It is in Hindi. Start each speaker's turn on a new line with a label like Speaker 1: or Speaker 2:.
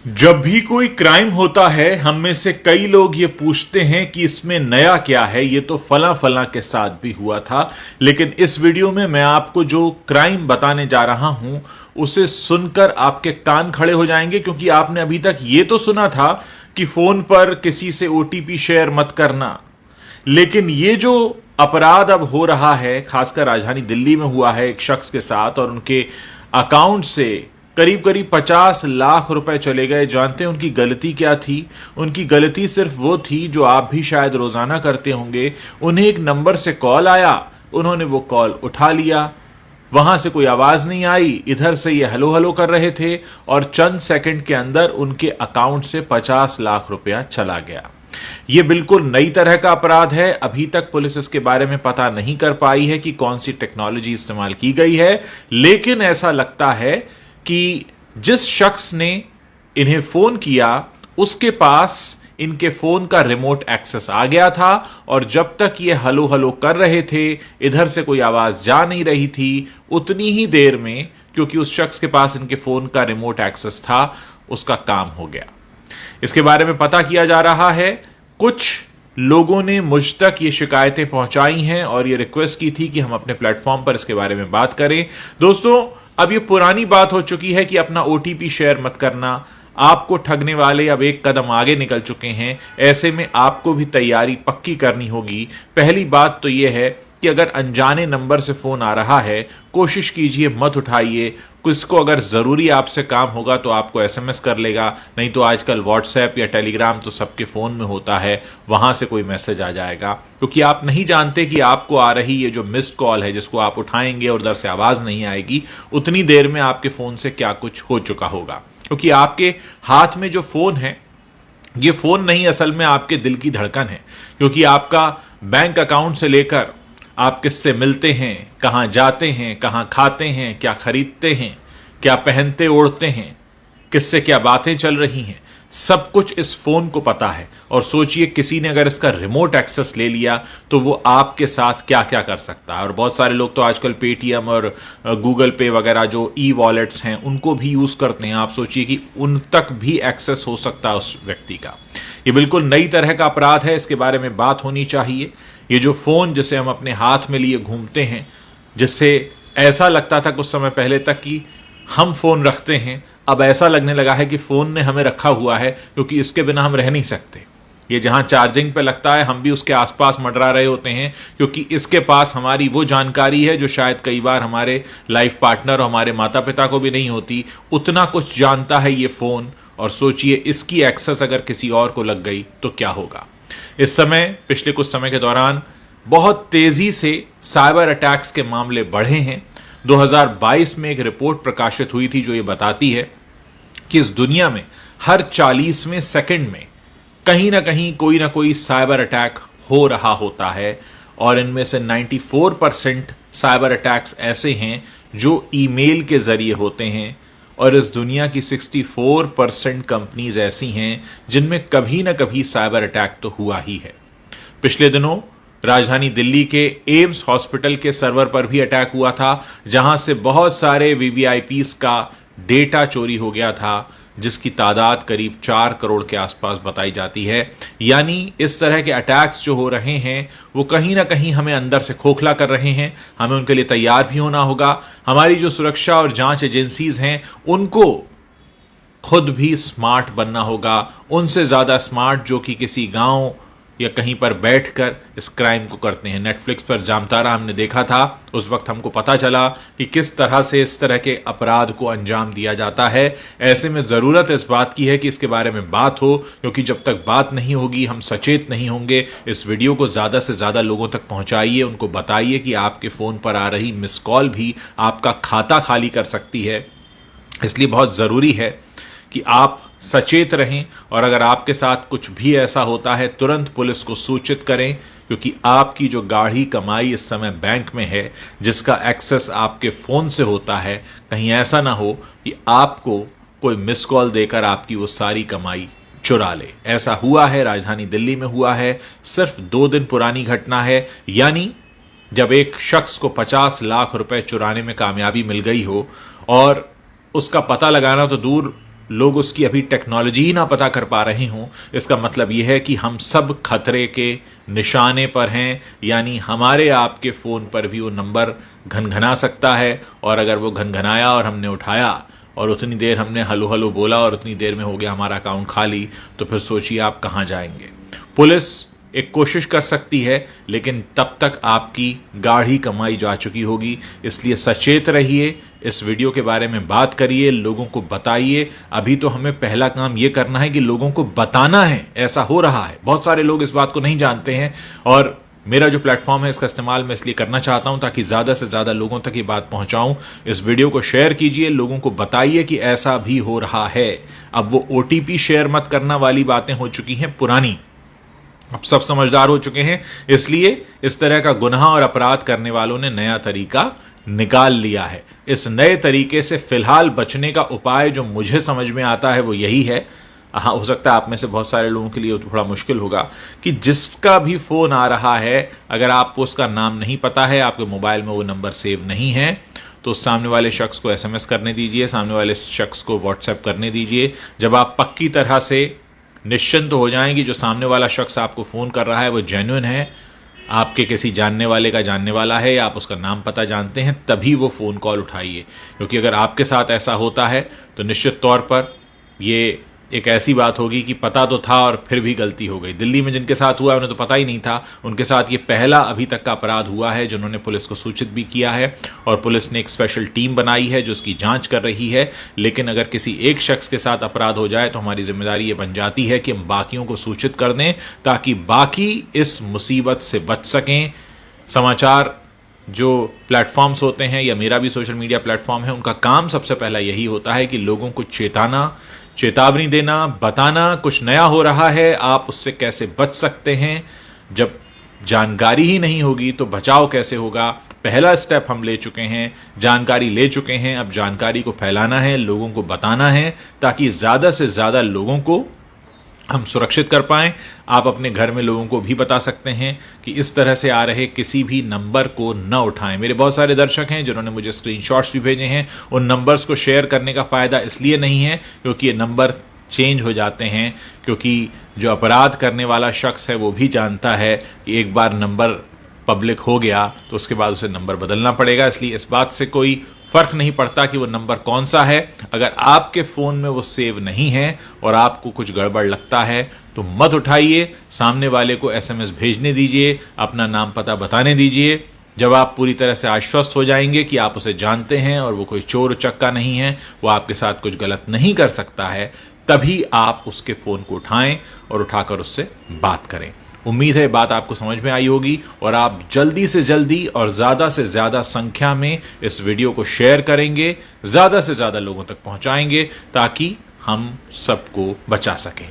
Speaker 1: जब भी कोई क्राइम होता है हम में से कई लोग ये पूछते हैं कि इसमें नया क्या है। ये तो फला फला के साथ भी हुआ था। लेकिन इस वीडियो में मैं आपको जो क्राइम बताने जा रहा हूं उसे सुनकर आपके कान खड़े हो जाएंगे, क्योंकि आपने अभी तक ये तो सुना था कि फोन पर किसी से ओटीपी शेयर मत करना, लेकिन ये जो अपराध अब हो रहा है, खासकर राजधानी दिल्ली में हुआ है एक शख्स के साथ, और उनके अकाउंट से करीब करीब 50 लाख रुपए चले गए। जानते हैं उनकी गलती क्या थी? उनकी गलती सिर्फ वो थी जो आप भी शायद रोजाना करते होंगे। उन्हें एक नंबर से कॉल आया, उन्होंने वो कॉल उठा लिया, वहां से कोई आवाज नहीं आई, इधर से ये हेलो हेलो कर रहे थे और चंद सेकंड के अंदर उनके अकाउंट से 50 लाख रुपया चला गया। यह बिल्कुल नई तरह का अपराध है। अभी तक पुलिस इसके बारे में पता नहीं कर पाई है कि कौन सी टेक्नोलॉजी इस्तेमाल की गई है, लेकिन ऐसा लगता है कि जिस शख्स ने इन्हें फोन किया उसके पास इनके फोन का रिमोट एक्सेस आ गया था, और जब तक ये हलो हलो कर रहे थे, इधर से कोई आवाज जा नहीं रही थी, उतनी ही देर में, क्योंकि उस शख्स के पास इनके फोन का रिमोट एक्सेस था, उसका काम हो गया। इसके बारे में पता किया जा रहा है। कुछ लोगों ने मुझ तक ये शिकायतें पहुंचाई हैं और ये रिक्वेस्ट की थी कि हम अपने प्लेटफॉर्म पर इसके बारे में बात करें। दोस्तों, अब ये पुरानी बात हो चुकी है कि अपना ओटीपी शेयर मत करना। आपको ठगने वाले अब एक कदम आगे निकल चुके हैं। ऐसे में आपको भी तैयारी पक्की करनी होगी। पहली बात तो यह है कि अगर अनजाने नंबर से फोन आ रहा है, कोशिश कीजिए मत उठाइए। किसको अगर जरूरी आपसे काम होगा तो आपको एसएमएस कर लेगा, नहीं तो आजकल व्हाट्सएप या टेलीग्राम तो सबके फोन में होता है, वहां से कोई मैसेज आ जाएगा। क्योंकि आप नहीं जानते कि आपको आ रही ये जो मिस्ड कॉल है, जिसको आप उठाएंगे और उधर से आवाज नहीं आएगी, उतनी देर में आपके फोन से क्या कुछ हो चुका होगा। क्योंकि आपके हाथ में जो फोन है, ये फोन नहीं, असल में आपके दिल की धड़कन है। क्योंकि आपका बैंक अकाउंट से लेकर आप किससे मिलते हैं, कहां जाते हैं, कहां खाते हैं, क्या खरीदते हैं, क्या पहनते ओढ़ते हैं, किससे क्या बातें चल रही हैं, सब कुछ इस फोन को पता है। और सोचिए किसी ने अगर इसका रिमोट एक्सेस ले लिया तो वो आपके साथ क्या क्या कर सकता है। और बहुत सारे लोग तो आजकल पेटीएम और गूगल पे वगैरह जो ई वॉलेट्स हैं उनको भी यूज करते हैं। आप सोचिए कि उन तक भी एक्सेस हो सकता है उस व्यक्ति का। ये बिल्कुल नई तरह का अपराध है, इसके बारे में बात होनी चाहिए। ये जो फोन जिसे हम अपने हाथ में लिए घूमते हैं, जिससे ऐसा लगता था कुछ समय पहले तक कि हम फोन रखते हैं, अब ऐसा लगने लगा है कि फोन ने हमें रखा हुआ है, क्योंकि इसके बिना हम रह नहीं सकते। ये जहां चार्जिंग पे लगता है, हम भी उसके आसपास मंडरा रहे होते हैं, क्योंकि इसके पास हमारी वो जानकारी है जो शायद कई बार हमारे लाइफ पार्टनर और हमारे माता पिता को भी नहीं होती। उतना कुछ जानता है ये फोन। और सोचिए इसकी एक्सेस अगर किसी और को लग गई तो क्या होगा। इस समय, पिछले कुछ समय के दौरान बहुत तेजी से साइबर अटैक्स के मामले बढ़े हैं। 2022 में एक रिपोर्ट प्रकाशित हुई थी जो ये बताती है कि इस दुनिया में हर 40वें सेकंड में कहीं ना कोई साइबर अटैक हो रहा होता है, और इनमें से 94% साइबर अटैक्स ऐसे हैं जो ईमेल के जरिए होते हैं, और इस दुनिया की 64% कंपनीज ऐसी हैं जिनमें कभी ना कभी साइबर अटैक तो हुआ ही है। पिछले दिनों राजधानी दिल्ली के एम्स हॉस्पिटल के सर्वर पर भी अटैक हुआ था, जहां से बहुत सारे वीवीआईपीज का डेटा चोरी हो गया था, जिसकी तादाद करीब 4 करोड़ के आसपास बताई जाती है। यानी इस तरह के अटैक्स जो हो रहे हैं वो कहीं ना कहीं हमें अंदर से खोखला कर रहे हैं। हमें उनके लिए तैयार भी होना होगा। हमारी जो सुरक्षा और जांच एजेंसीज हैं उनको खुद भी स्मार्ट बनना होगा, उनसे ज्यादा स्मार्ट जो कि किसी गांव या कहीं पर बैठकर इस क्राइम को करते हैं। नेटफ्लिक्स पर जामतारा हमने देखा था, उस वक्त हमको पता चला कि किस तरह से इस तरह के अपराध को अंजाम दिया जाता है। ऐसे में जरूरत इस बात की है कि इसके बारे में बात हो, क्योंकि जब तक बात नहीं होगी, हम सचेत नहीं होंगे। इस वीडियो को ज्यादा से ज्यादा लोगों तक पहुंचाइए, उनको बताइए कि आपके फोन पर आ रही मिस कॉल भी आपका खाता खाली कर सकती है। इसलिए बहुत जरूरी है कि आप सचेत रहें, और अगर आपके साथ कुछ भी ऐसा होता है तुरंत पुलिस को सूचित करें, क्योंकि आपकी जो गाढ़ी कमाई इस समय बैंक में है, जिसका एक्सेस आपके फोन से होता है, कहीं ऐसा ना हो कि आपको कोई मिस कॉल देकर आपकी वो सारी कमाई चुरा ले। ऐसा हुआ है, राजधानी दिल्ली में हुआ है। सिर्फ 2 दिन पुरानी घटना है। यानी जब एक शख्स को 50 लाख रुपए चुराने में कामयाबी मिल गई हो, और उसका पता लगाना तो दूर लोग उसकी अभी टेक्नोलॉजी ही ना पता कर पा रहे हों, इसका मतलब यह है कि हम सब खतरे के निशाने पर हैं। यानी हमारे आपके फ़ोन पर भी वो नंबर घनघना सकता है, और अगर वो घनघनाया और हमने उठाया और उतनी देर हमने हलो हलो बोला और उतनी देर में हो गया हमारा अकाउंट खाली, तो फिर सोचिए आप कहाँ जाएंगे। पुलिस एक कोशिश कर सकती है, लेकिन तब तक आपकी गाढ़ी कमाई जा चुकी होगी। इसलिए सचेत रहिए, इस वीडियो के बारे में बात करिए, लोगों को बताइए। अभी तो हमें पहला काम यह करना है कि लोगों को बताना है ऐसा हो रहा है। बहुत सारे लोग इस बात को नहीं जानते हैं, और मेरा जो प्लेटफॉर्म है इसका इस्तेमाल मैं इसलिए करना चाहता हूं ताकि ज़्यादा से ज़्यादा लोगों तक ये बात पहुंचाऊं। इस वीडियो को शेयर कीजिए, लोगों को बताइए कि ऐसा भी हो रहा है। अब वो OTP शेयर मत करना वाली बातें हो चुकी हैं पुरानी, अब सब समझदार हो चुके हैं। इसलिए इस तरह का गुनाह और अपराध करने वालों ने नया तरीका निकाल लिया है। इस नए तरीके से फिलहाल बचने का उपाय जो मुझे समझ में आता है वो यही है। हाँ, हो सकता है आप में से बहुत सारे लोगों के लिए थोड़ा मुश्किल होगा कि जिसका भी फ़ोन आ रहा है, अगर आपको उसका नाम नहीं पता है, आपके मोबाइल में वो नंबर सेव नहीं है, तो सामने वाले शख्स को SMS करने दीजिए, सामने वाले शख्स को WhatsApp करने दीजिए। जब आप पक्की तरह से निश्चिंत हो जाएंगे जो सामने वाला शख्स आपको फ़ोन कर रहा है वो जेन्युइन है, आपके किसी जानने वाले का जानने वाला है, या आप उसका नाम पता जानते हैं, तभी वो फ़ोन कॉल उठाइए। क्योंकि अगर आपके साथ ऐसा होता है तो निश्चित तौर पर ये एक ऐसी बात होगी कि पता तो था और फिर भी गलती हो गई। दिल्ली में जिनके साथ हुआ उन्हें तो पता ही नहीं था, उनके साथ ये पहला अभी तक का अपराध हुआ है जिन्होंने पुलिस को सूचित भी किया है, और पुलिस ने एक स्पेशल टीम बनाई है जो उसकी जांच कर रही है। लेकिन अगर किसी एक शख्स के साथ अपराध हो जाए तो हमारी जिम्मेदारी ये बन जाती है कि हम बाकियों को सूचित कर दें ताकि बाकी इस मुसीबत से बच सकें। समाचार जो प्लेटफॉर्म्स होते हैं, या मेरा भी सोशल मीडिया प्लेटफॉर्म है, उनका काम सबसे पहला यही होता है कि लोगों को चेतावनी देना, बताना कुछ नया हो रहा है, आप उससे कैसे बच सकते हैं। जब जानकारी ही नहीं होगी तो बचाव कैसे होगा। पहला स्टेप हम ले चुके हैं, जानकारी ले चुके हैं, अब जानकारी को फैलाना है, लोगों को बताना है ताकि ज़्यादा से ज़्यादा लोगों को हम सुरक्षित कर पाएं। आप अपने घर में लोगों को भी बता सकते हैं कि इस तरह से आ रहे किसी भी नंबर को न उठाएं। मेरे बहुत सारे दर्शक हैं जिन्होंने मुझे स्क्रीनशॉट्स भी भेजे हैं। उन नंबर्स को शेयर करने का फ़ायदा इसलिए नहीं है क्योंकि ये नंबर चेंज हो जाते हैं, क्योंकि जो अपराध करने वाला शख्स है वो भी जानता है कि एक बार नंबर पब्लिक हो गया तो उसके बाद उसे नंबर बदलना पड़ेगा। इसलिए इस बात से कोई फ़र्क नहीं पड़ता कि वो नंबर कौन सा है। अगर आपके फ़ोन में वो सेव नहीं है और आपको कुछ गड़बड़ लगता है तो मत उठाइए, सामने वाले को SMS भेजने दीजिए, अपना नाम पता बताने दीजिए। जब आप पूरी तरह से आश्वस्त हो जाएंगे कि आप उसे जानते हैं और वो कोई चोर उचक्का नहीं है, वो आपके साथ कुछ गलत नहीं कर सकता है, तभी आप उसके फ़ोन को उठाएं और उठाकर उससे बात करें। उम्मीद है बात आपको समझ में आई होगी और आप जल्दी से जल्दी और ज़्यादा से ज़्यादा संख्या में इस वीडियो को शेयर करेंगे, ज़्यादा से ज़्यादा लोगों तक पहुंचाएंगे ताकि हम सबको बचा सकें।